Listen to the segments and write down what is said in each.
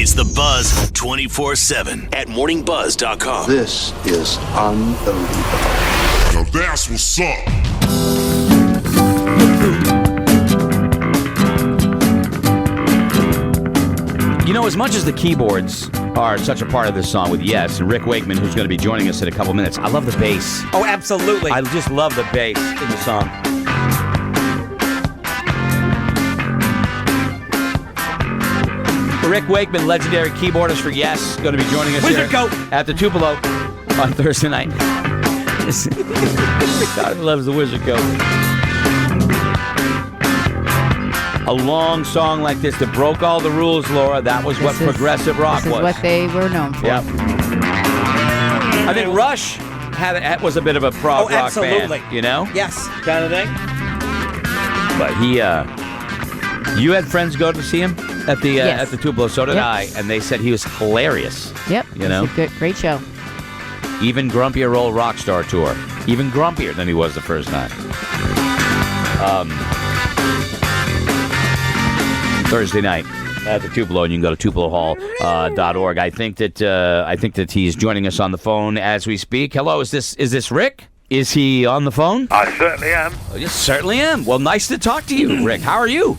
It's The Buzz 24/7 at morningbuzz.com. This is unbelievable. Now that's what's up. You know, as much as the keyboards are such a part of this song with Yes, and Rick Wakeman, who's going to be joining us in a couple minutes, I love the bass. Oh, absolutely. I just love the bass in the song. Rick Wakeman, legendary keyboardist for Yes, going to be joining us Wizard here Goat. at the Tupelo on Thursday night. God loves the Wizard Goat. A long song like this that broke all the rules, Laura. That was what progressive rock was. This is what they were known for. Yep. I think Rush was a bit of a prog rock absolutely. band, you know? Yes. Kind of thing. But you had friends go to see him at the Tupelo, so did I, and they said he was hilarious. Yep. You know? It's a great show. Even grumpier old rock star tour. Even grumpier than he was the first time. Thursday night at the Tupelo, and you can go to tupelohall.org. I think that he's joining us on the phone as we speak. Hello, is this Rick? Is he on the phone? I certainly am. Oh, yes, certainly am. Well, nice to talk to you, Rick. How are you?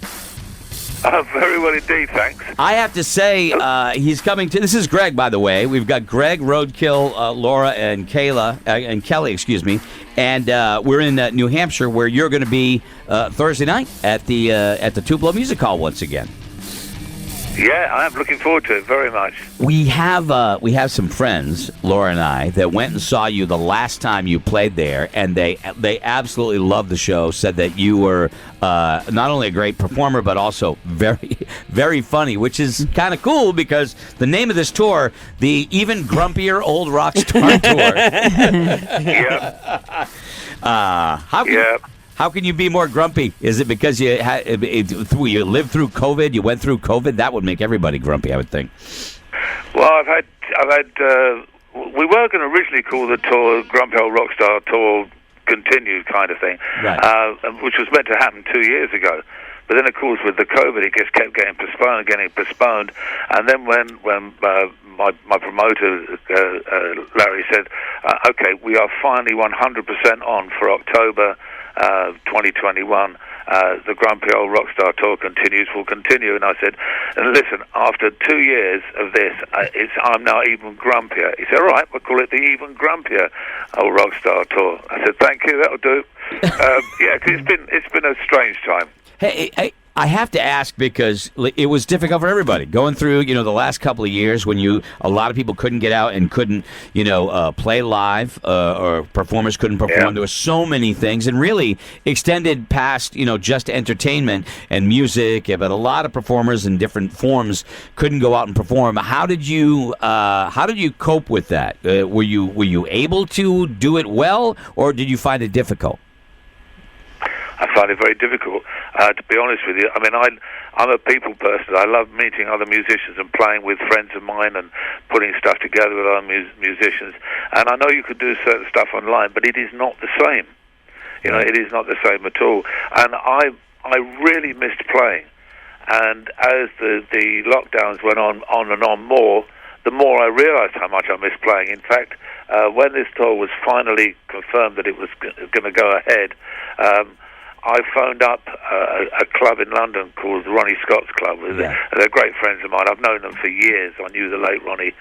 Very well indeed, thanks. I have to say, he's coming to. This is Greg, by the way. We've got Greg, Roadkill, Laura, and Kelly, excuse me, and we're in New Hampshire, where you're going to be Thursday night at the Tupelo Music Hall once again. Yeah, I'm looking forward to it very much. We have some friends, Laura and I, that went and saw you the last time you played there, and they absolutely loved the show. Said that you were not only a great performer, but also very, very funny, which is kind of cool because the name of this tour, the Even Grumpier Old Rock Star Tour. Yep. How can you be more grumpy? Is it because you lived through COVID? You went through COVID? That would make everybody grumpy, I would think. Well, I've had. We were going to originally call the tour Grumpy Old Rockstar Tour Continued kind of thing, right. Which was meant to happen 2 years ago. But then, of course, with the COVID, it just kept getting postponed. And then when my promoter, Larry, said, okay, we are finally 100% on for October 2021. The Grumpy Old Rockstar Tour will continue. And I said, listen, after 2 years of this, I'm now even grumpier. He said, all right, we'll call it the Even Grumpier Old Rockstar Tour. I said, thank you, that'll do. Yeah, 'cause it's been a strange time. Hey, I have to ask because it was difficult for everybody going through, the last couple of years when a lot of people couldn't get out and couldn't, play live or performers couldn't perform. Yeah. There were so many things and really extended past, just entertainment and music. But a lot of performers in different forms couldn't go out and perform. How did you cope with that? Were you able to do it well, or did you find it difficult? I find it very difficult, to be honest with you. I mean, I'm a people person. I love meeting other musicians and playing with friends of mine and putting stuff together with other musicians. And I know you could do certain stuff online, but it is not the same. It is not the same at all. And I really missed playing. And as the lockdowns went on and on more, the more I realized how much I missed playing. In fact, when this tour was finally confirmed that it was going to go ahead, I phoned up a club in London called Ronnie Scott's Club. They're great friends of mine. I've known them for years. I knew the late Ronnie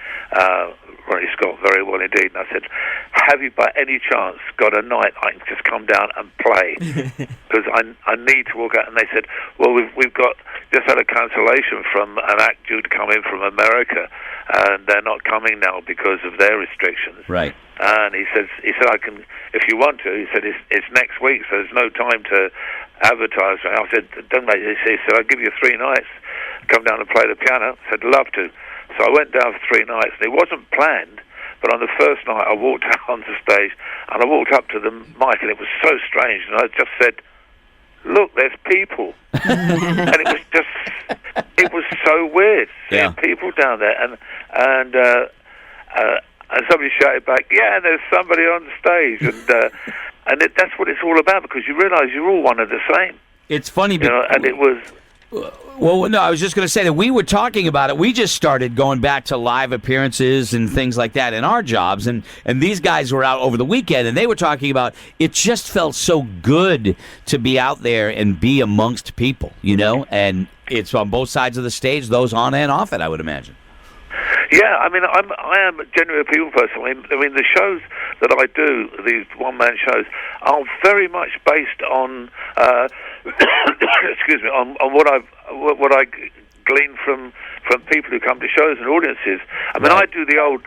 Scott very well indeed. And I said, have you by any chance got a night I can just come down and play? Because I need to walk out. And they said, well, we've got just had a cancellation from an act due to come in from America, and they're not coming now because of their restrictions. Right. And he said, I can, if you want to. He said, it's next week, so there's no time to advertise. I said, don't make this. He said, I'll give you 3 nights. Come down and play the piano. I said, love to. So I went down for 3 nights. It wasn't planned, but on the first night I walked out onto stage, and I walked up to the mic, and it was so strange. And I just said, look, there's people. And it was so weird seeing people down there. And somebody shouted back, yeah, there's somebody on stage. And that's what it's all about, because you realize you're all one and the same. It's funny. And it was... Well, no, I was just going to say that we were talking about it. We just started going back to live appearances and things like that in our jobs, and these guys were out over the weekend, and they were talking about it just felt so good to be out there and be amongst people, and it's on both sides of the stage, those on and off it, I would imagine. Yeah, I mean, I am generally a people person. I mean, the shows that I do, these one-man shows, are very much based on, excuse me, on what I glean from people who come to shows and audiences. I mean, I do the old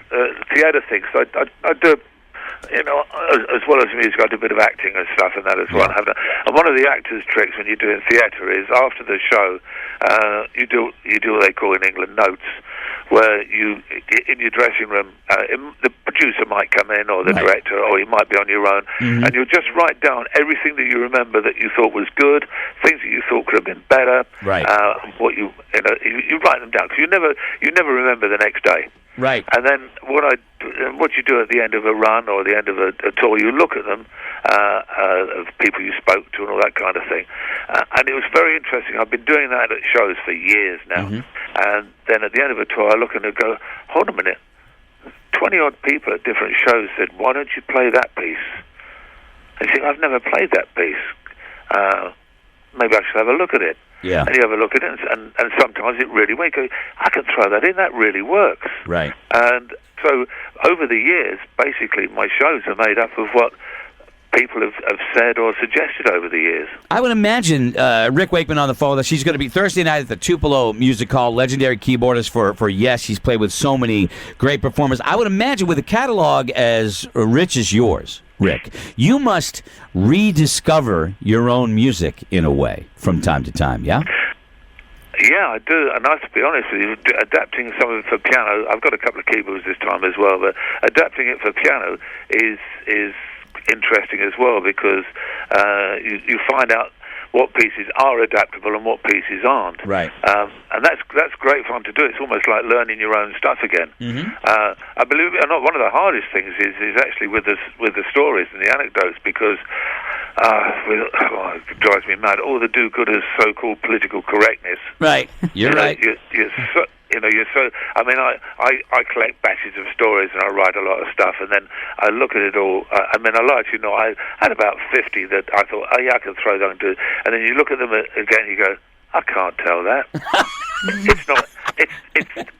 theatre thing, so I do. As well as music, I do a bit of acting and stuff and that as well. And one of the actors' tricks when you do in theatre is after the show, you do what they call in England notes, where you in your dressing room, the producer might come in or the director, or you might be on your own, and you'll just write down everything that you remember that you thought was good, things that you thought could have been better. Right. What you write them down because you never remember the next day. Right. And then what you do at the end of a run or the end of a tour, you look at them, of people you spoke to and all that kind of thing. And it was very interesting. I've been doing that at shows for years now. And then at the end of a tour, I look and I go, hold a minute, 20-odd people at different shows said, why don't you play that piece? And you think, I've never played that piece. Maybe I should have a look at it. Yeah. And you have a look at it, and sometimes it really works. I can throw that in. That really works. Right. And so over the years, basically, my shows are made up of what people have said or suggested over the years. I would imagine Rick Wakeman on the phone. She's going to be Thursday night at the Tupelo Music Hall. Legendary keyboardist for Yes. He's played with so many great performers. I would imagine with a catalog as rich as yours, Rick, you must rediscover your own music in a way from time to time, yeah? Yeah, I do, and I have to be honest with you, adapting some of it for piano, I've got a couple of keyboards this time as well, but adapting it for piano is interesting as well because you find out what pieces are adaptable and what pieces aren't. Right. And that's great fun to do. It's almost like learning your own stuff again. I believe it or not, one of the hardest things is actually with the stories and the anecdotes because it drives me mad. All the do-gooders, so-called political correctness. Right. You're right. You're so. I mean, I collect batches of stories and I write a lot of stuff, and then I look at it all. I mean, I like I had about 50 that I thought, oh yeah, I can throw that into. And then you look at them again, you go, I can't tell that.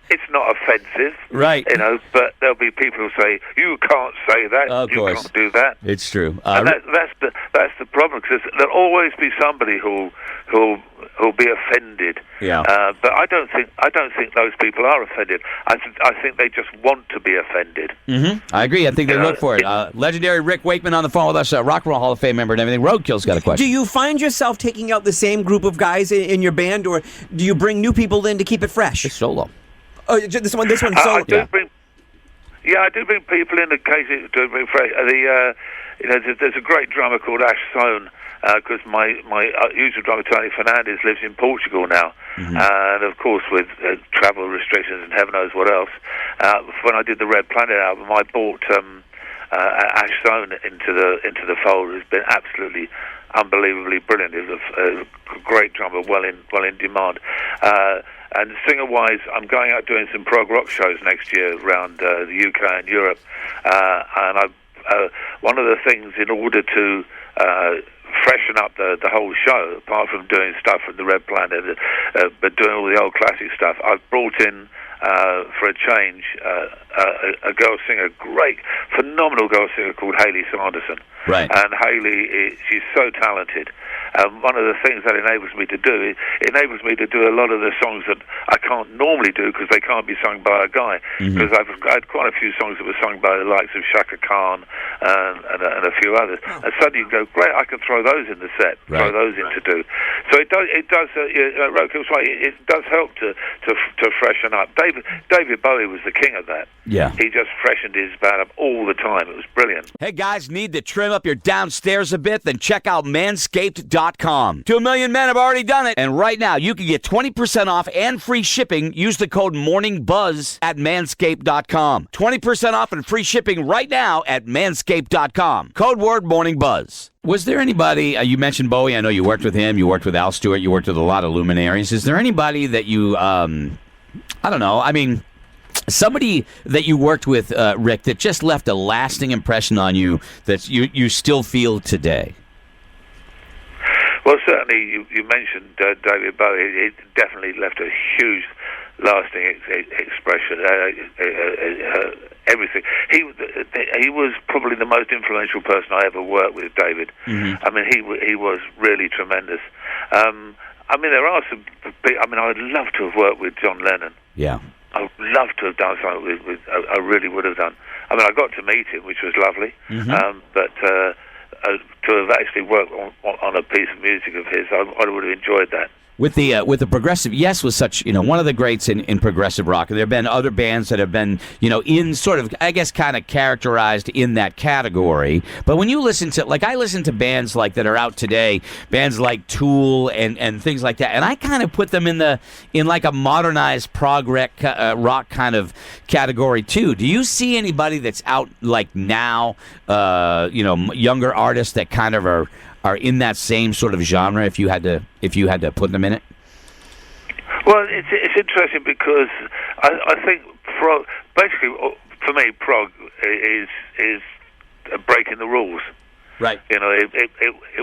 It's not offensive, right? But there'll be people who say you can't say that. Of course. Can't do that. It's true. And that's the problem because there'll always be somebody who'll be offended. Yeah. But I don't think those people are offended. I think they just want to be offended. I agree. I think they look for it. Legendary Rick Wakeman on the phone with us, Rock and Roll Hall of Fame member and everything. Roadkill's got a question. Do you find yourself taking out the same group of guys in your band, or do you bring new people in to keep it fresh? It's solo. Oh, this one solo. I do bring people in occasionally to bring fresh. There's a great drummer called Ash Sohn. Because my usual drummer Tony Fernandez lives in Portugal now, and of course with travel restrictions and heaven knows what else. When I did the Red Planet album, I brought Ash Sohn into the fold, who's been absolutely unbelievably brilliant. He's a great drummer, well in demand. And singer-wise, I'm going out doing some prog rock shows next year around the UK and Europe, and one of the things in order to freshen up the whole show, apart from doing stuff from the Red Planet, but doing all the old classic stuff, I've brought in, for a change, a girl singer, great, phenomenal girl singer called Hayley Sanderson. Right. And Hayley, she's so talented. One of the things that enables me to do a lot of the songs that I can't normally do because they can't be sung by a guy. Because I had quite a few songs that were sung by the likes of Shaka Khan and a few others. And suddenly you go, great, I can throw those in the set, throw those in to do. So it does. Roadkill's right. It does help to freshen up. David Bowie was the king of that. Yeah. He just freshened his band up all the time. It was brilliant. Hey guys, need to trim up your downstairs a bit? Then check out manscaped.com. 2 million men have already done it. And right now, you can get 20% off and free shipping. Use the code MORNINGBUZZ at manscaped.com. 20% off and free shipping right now at manscaped.com. Code word MORNINGBUZZ. Was there anybody, you mentioned Bowie, I know you worked with him, you worked with Al Stewart, you worked with a lot of luminaries. Is there anybody that you, I don't know, I mean, somebody that you worked with, Rick, that just left a lasting impression on you that you still feel today? Well, certainly you mentioned David Bowie. It definitely left a huge, lasting expression. Everything. He was probably the most influential person I ever worked with, David. Mm-hmm. I mean, he was really tremendous. I mean, there are some. I mean, I would love to have worked with John Lennon. Yeah. I would love to have done something with I really would have done. I mean, I got to meet him, which was lovely. Mm-hmm. But to have actually worked on a piece of music of his, I would have enjoyed that. With the progressive, Yes was such, one of the greats in progressive rock. There have been other bands that have been, in sort of, I guess, kind of characterized in that category. But when you listen to, I listen to bands like that are out today, bands like Tool and things like that, and I kind of put them in like a modernized prog rock kind of category too. Do you see anybody that's out like now, younger artists that kind of are in that same sort of genre, if you had to put them in it? Well, it's interesting because I think basically for me prog is breaking the rules. Right. It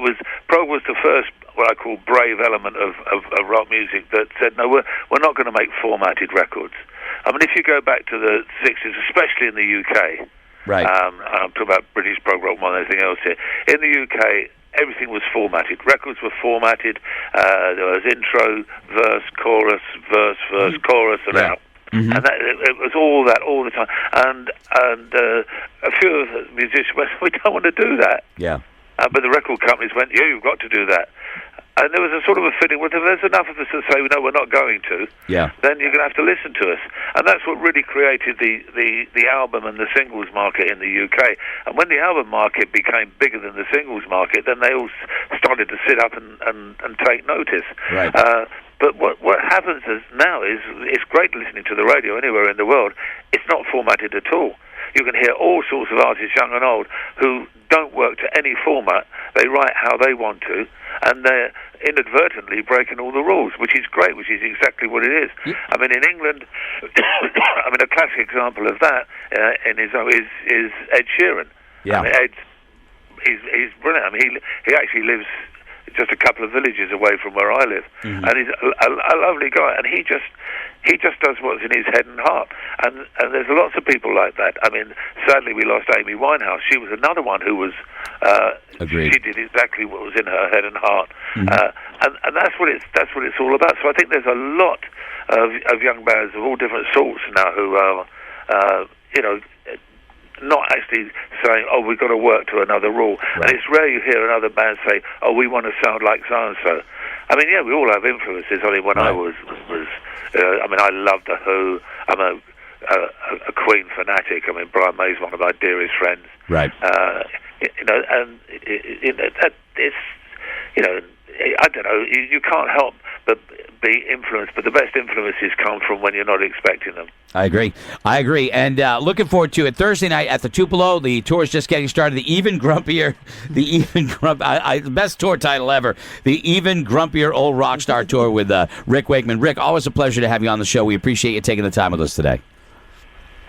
was prog was the first what I call brave element of rock music that said no, we're not going to make formatted records. I mean, if you go back to the 60s, especially in the UK, right? I'm talking about British prog rock more than anything else here. In the UK, everything was formatted. Records were formatted. There was intro, verse, chorus, chorus, and out. Mm-hmm. And it was all that all the time. And a few of the musicians went, we don't want to do that. Yeah. But the record companies went, yeah, you've got to do that. And there was a sort of a feeling, well, if there's enough of us that say, no, we're not going to, then you're going to have to listen to us. And that's what really created the album and the singles market in the UK. And when the album market became bigger than the singles market, then they all started to sit up and take notice. Right. But what happens now is it's great listening to the radio anywhere in the world. It's not formatted at all. You can hear all sorts of artists, young and old, who don't work to any format. They write how they want to, and they're inadvertently breaking all the rules, which is great, which is exactly what it is. Yeah. I mean, in England, a classic example of that is Ed Sheeran. Yeah. I mean, he's brilliant. I mean, he actually lives just a couple of villages away from where I live, and he's a lovely guy, and he just does what's in his head and heart, and there's lots of people like that. I mean, sadly we lost Amy Winehouse. She was another one who was Agreed. She did exactly what was in her head and heart, and that's what it's all about. So I think there's a lot of young bands of all different sorts now who are not actually saying, oh, we've got to work to another rule. Right. And it's rare you hear another band say, oh, we want to sound like so-and-so. I mean, yeah, we all have influences. I mean, when I was I loved The Who. I'm a Queen fanatic. I mean, Brian May's one of my dearest friends. Right. And it's, I don't know, you can't help but be influenced, but the best influences come from when you're not expecting them. I agree. And looking forward to it. Thursday night at the Tupelo. The tour is just getting started. The best tour title ever. The Even Grumpier Old Rock Star Tour with Rick Wakeman. Rick, always a pleasure to have you on the show. We appreciate you taking the time with us today.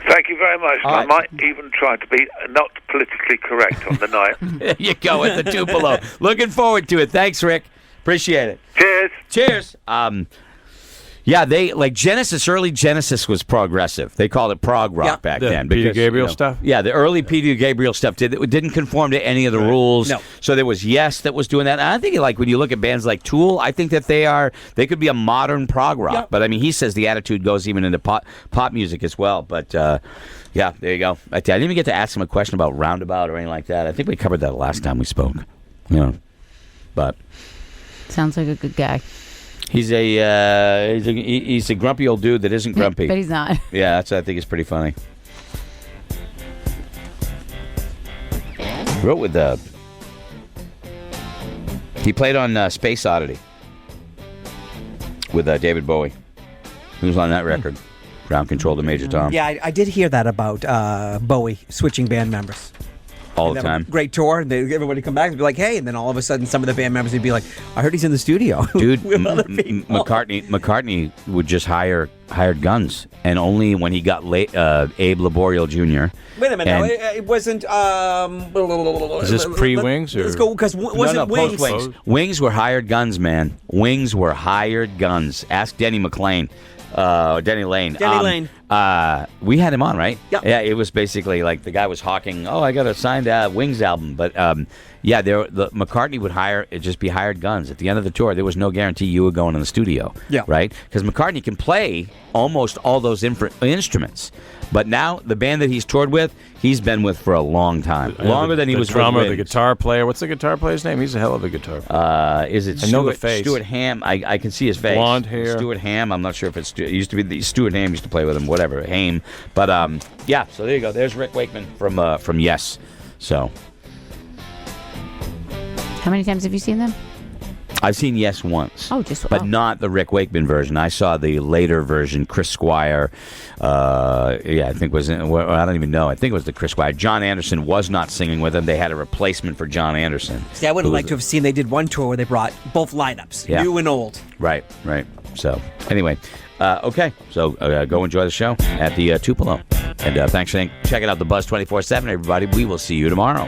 Thank you very much. I might even try to be not politically correct on the night. There you go at the Tupelo. Looking forward to it. Thanks, Rick. Appreciate it. Cheers. They Genesis. Early Genesis was progressive. They called it prog rock back then. Peter Gabriel stuff. Yeah, the early Peter Gabriel stuff didn't conform to any of the rules. No. So there was Yes that was doing that. And I think when you look at bands like Tool, I think that they could be a modern prog rock. Yep. But I mean, he says the attitude goes even into pop music as well. But there you go. I didn't even get to ask him a question about Roundabout or anything like that. I think we covered that last time we spoke. But sounds like a good guy. He's a grumpy old dude that isn't grumpy. But he's not. Yeah, I think it's pretty funny. Wrote with he played on Space Oddity with David Bowie. He was on that record. Ground Control to Major Tom. Yeah, I did hear that about Bowie switching band members. All the time. Great tour. And everybody come back and be like, hey, and then all of a sudden some of the band members would be like, I heard he's in the studio. Dude, with other people. McCartney would just hired guns, and only when he got Abe Laboriel Jr. Wait a minute, and, now, it wasn't. Is this pre-Wings? Let's go, because wasn't Wings. Wings. Wings were hired guns, man. Wings were hired guns. Ask Denny McLean. Denny Lane. We had him on, right? Yep. Yeah. It was basically like the guy was hawking. Oh, I got a signed Wings album, but yeah, the McCartney would just be hired guns. At the end of the tour, there was no guarantee you were going in the studio. Yeah. Right? Because McCartney can play almost all those instruments. But now the band that he's toured with, he's been with for a long time, longer than he was. The drummer, with the guitar player. What's the guitar player's name? He's a hell of a guitar player. Is it? I know the face. Stuart Ham. I can see his face. Blonde hair. Stuart Ham. I'm not sure if it's. It used to be Stuart Ham used to play with him. Whatever Ham. But yeah. So there you go. There's Rick Wakeman from Yes. So. How many times have you seen them? I've seen Yes once. Oh, just but not the Rick Wakeman version. I saw the later version. Chris Squire. I think was in. Well, I don't even know. I think it was the Chris Squire. John Anderson was not singing with him. They had a replacement for John Anderson. See, I would have liked to have seen. They did one tour where they brought both lineups, new and old. Right. So anyway, okay. So go enjoy the show at the Tupelo, and thanks for checking out the Buzz 24/7, everybody. We will see you tomorrow.